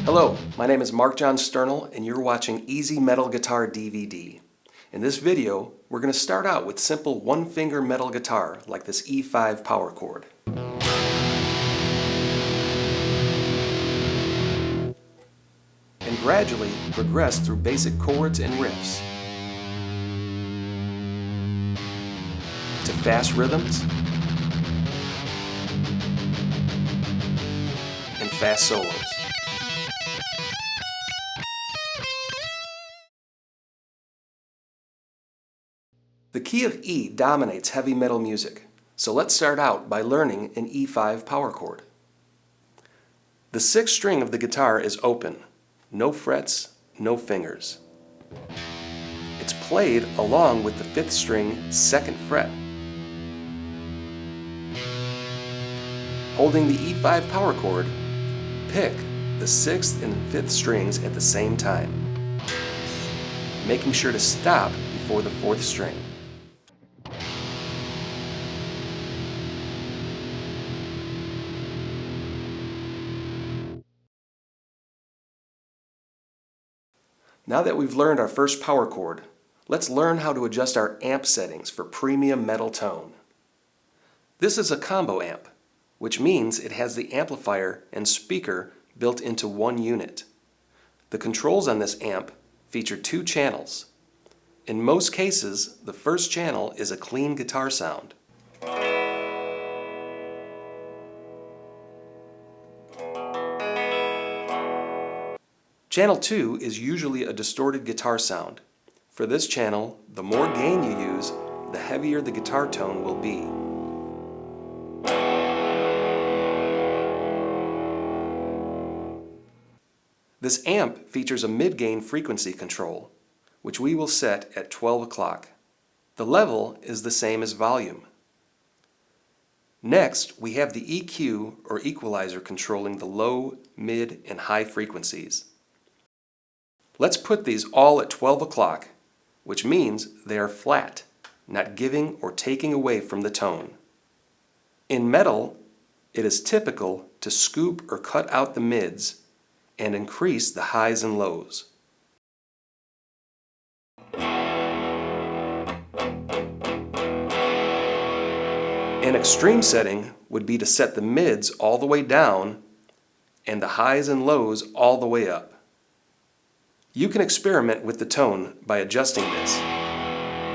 Hello, my name is Mark John Sternal and you're watching Easy Metal Guitar DVD. In this video, we're going to start out with simple one-finger metal guitar like this E5 Power Chord. And gradually progress through basic chords and riffs to fast rhythms and fast solos. The key of E dominates heavy metal music, so let's start out by learning an E5 power chord. The sixth string of the guitar is open, no frets, no fingers. It's played along with the fifth string, second fret. Holding the E5 power chord, pick the sixth and fifth strings at the same time, making sure to stop before the fourth string. Now that we've learned our first power chord, let's learn how to adjust our amp settings for premium metal tone. This is a combo amp, which means it has the amplifier and speaker built into one unit. The controls on this amp feature two channels. In most cases, the first channel is a clean guitar sound. Channel 2 is usually a distorted guitar sound. For this channel, the more gain you use, the heavier the guitar tone will be. This amp features a mid-gain frequency control, which we will set at 12 o'clock. The level is the same as volume. Next, we have the EQ or equalizer controlling the low, mid, and high frequencies. Let's put these all at 12 o'clock, which means they are flat, not giving or taking away from the tone. In metal, it is typical to scoop or cut out the mids and increase the highs and lows. An extreme setting would be to set the mids all the way down and the highs and lows all the way up. You can experiment with the tone by adjusting this.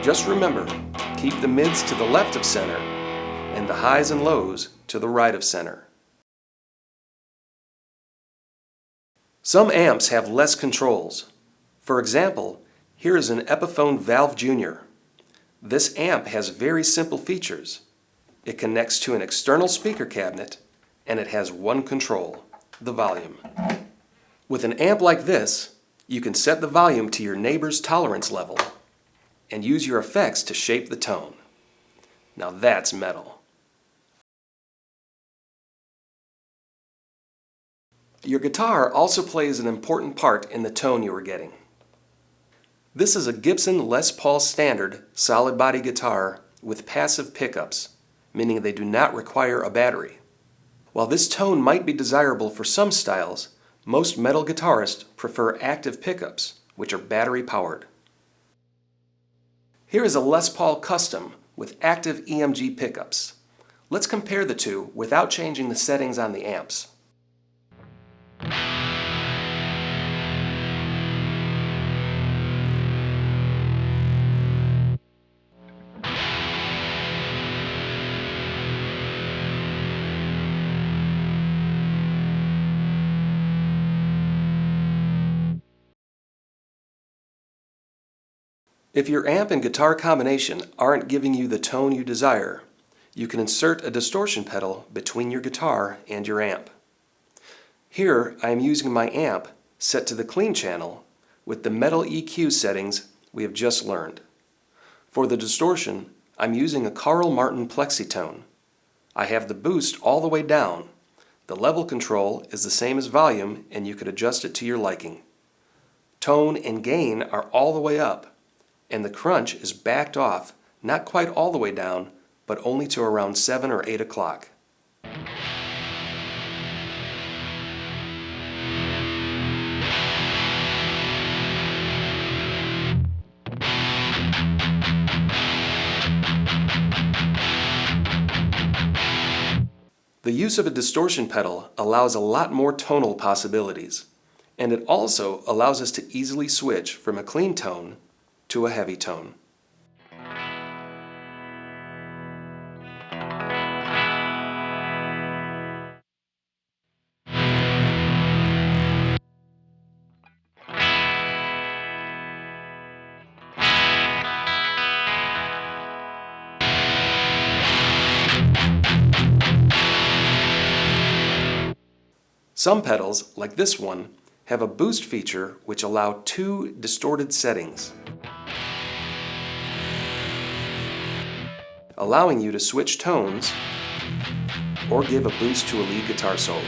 Just remember, keep the mids to the left of center and the highs and lows to the right of center. Some amps have less controls. For example, here is an Epiphone Valve Jr. This amp has very simple features. It connects to an external speaker cabinet and it has one control, the volume. With an amp like this, you can set the volume to your neighbor's tolerance level and use your effects to shape the tone. Now that's metal. Your guitar also plays an important part in the tone you are getting. This is a Gibson Les Paul Standard solid body guitar with passive pickups, meaning they do not require a battery. While this tone might be desirable for some styles, most metal guitarists prefer active pickups, which are battery powered. Here is a Les Paul Custom with active EMG pickups. Let's compare the two without changing the settings on the amps. If your amp and guitar combination aren't giving you the tone you desire, you can insert a distortion pedal between your guitar and your amp. Here I am using my amp set to the clean channel with the metal EQ settings we have just learned. For the distortion, I'm using a Carl Martin Plexitone. I have the boost all the way down. The level control is the same as volume and you could adjust it to your liking. Tone and gain are all the way up, and the crunch is backed off, not quite all the way down, but only to around 7 or 8 o'clock. The use of a distortion pedal allows a lot more tonal possibilities, and it also allows us to easily switch from a clean tone to a heavy tone. Some pedals, like this one, have a boost feature which allow 2 distorted settings, allowing you to switch tones or give a boost to a lead guitar solo.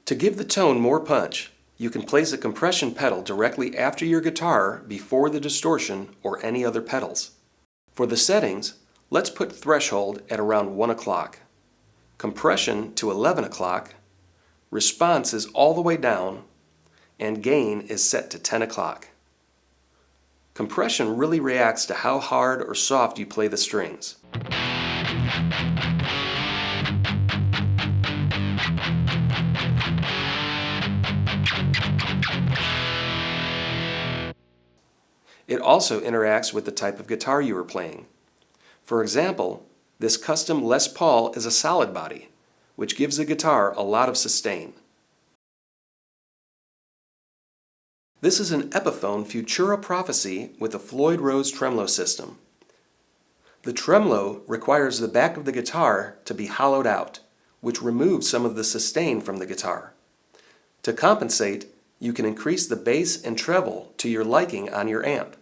To give the tone more punch, you can place a compression pedal directly after your guitar before the distortion or any other pedals. For the settings, let's put threshold at around 1 o'clock, compression to 11 o'clock, response is all the way down, and gain is set to 10 o'clock. Compression really reacts to how hard or soft you play the strings. It also interacts with the type of guitar you are playing. For example, this custom Les Paul is a solid body, which gives the guitar a lot of sustain. This is an Epiphone Futura Prophecy with a Floyd Rose tremolo system. The tremolo requires the back of the guitar to be hollowed out, which removes some of the sustain from the guitar. To compensate, you can increase the bass and treble to your liking on your amp.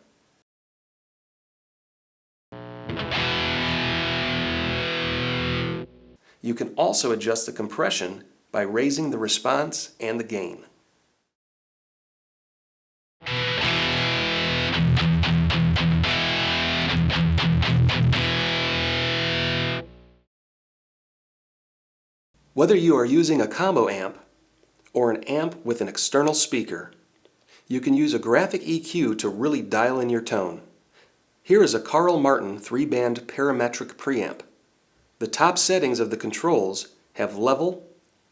You can also adjust the compression by raising the response and the gain. Whether you are using a combo amp or an amp with an external speaker, you can use a graphic EQ to really dial in your tone. Here is a Carl Martin 3-band parametric preamp. The top settings of the controls have level,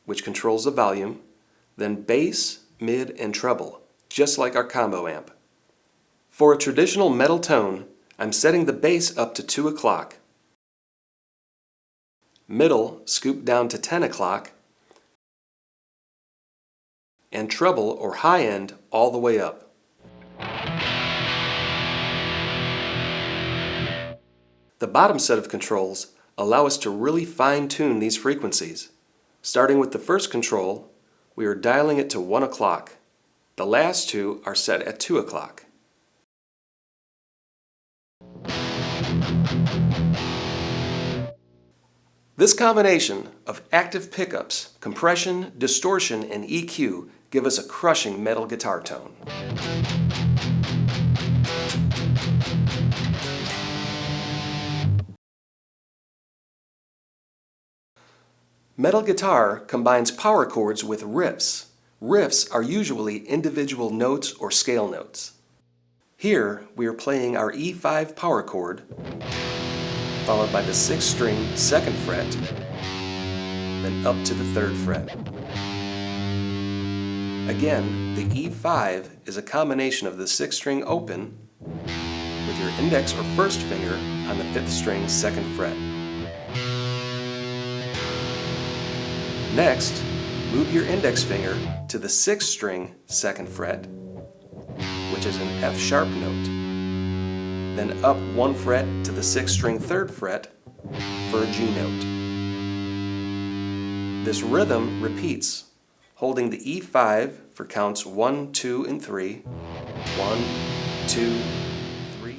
which controls the volume, then bass, mid, and treble, just like our combo amp. For a traditional metal tone, I'm setting the bass up to 2 o'clock, middle scooped down to 10 o'clock, and treble or high end all the way up. The bottom set of controls allow us to really fine-tune these frequencies. Starting with the first control, we are dialing it to 1 o'clock. The last two are set at 2 o'clock. This combination of active pickups, compression, distortion, and EQ give us a crushing metal guitar tone. Metal guitar combines power chords with riffs. Riffs are usually individual notes or scale notes. Here we are playing our E5 power chord, followed by the 6th string 2nd fret, then up to the 3rd fret. Again, the E5 is a combination of the 6th string open with your index or 1st finger on the 5th string 2nd fret. Next, move your index finger to the 6th string 2nd fret, which is an F sharp note. Then up 1 fret to the 6th string 3rd fret for a G note. This rhythm repeats, holding the E5 for counts 1, 2, and 3. 1, 2, 3.